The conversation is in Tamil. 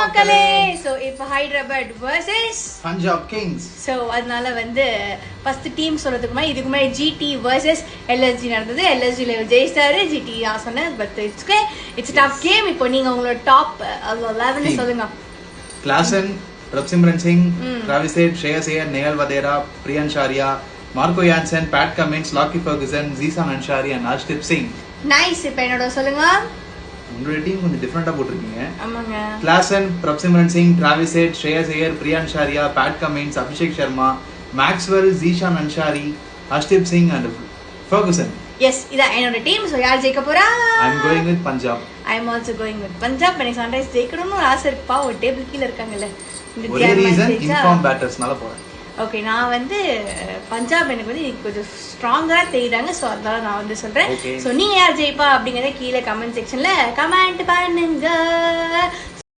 மக்களே. So இப்போ Hyderabad vs Punjab Kings. So அதனால வந்து ஃபர்ஸ்ட் டீம் சொல்றதுக்கு முன்னாடி இதுக்கு முன்னாடி GT vs LSG நடந்தது. LSG ல ஜெயிச்சாரு, GT நான் சொன்னேன். But it's tough game. இப்போ நீங்க உங்களோட டாப் 11 சொல்லுங்க. Klassen, Prabhsimran Singh, Travis Head, Shreyas Iyer, Nehal Vadera, Priyan Sharia, Marco Jansen, Pat Cummins, Lockie Ferguson, Zishan Ansari and Arshdeep Singh. Nice. இப்போ என்னோட சொல்லுங்க. உங்களோட டீம் கொஞ்சம் டிஃபரெண்டா போட்டுருக்கீங்க. ஆமாங்க. Klassen, Prabhsimran Singh, Travis Head, Shreyas Iyer, Priyan Sharia, Pat Cummins, Abhishek Sharma, Maxwell, Zishan Ansari, Arshdeep Singh and Ferguson. Yes, இதான் என்னோட டீம். ஸோ யார் ஜெயிக்க போறா? I'm going with Punjab. I'm also going with Punjab. எனக்கு சன்ரைஸ் ஜெயிக்கணும்னு ஒரு ஆசை இருக்குப்பா. ஒரு டேபிள் கீழே இருக்காங்கல்ல. ஒரே ரீசன் இன்ஃபார்ம் பேட்டர்ஸ்னால போறேன். ஓகே, நான் வந்து பஞ்சாப் எனக்கு வந்து கொஞ்சம் ஸ்ட்ராங்கா தெரியுறாங்க. ஸோ அதனால நான் வந்து சொல்றேன். ஸோ நீங்க யார் ஜெயிப்பா அப்படிங்கறத கீழே கமெண்ட் செக்ஷன்ல கமெண்ட் பண்ணுங்க.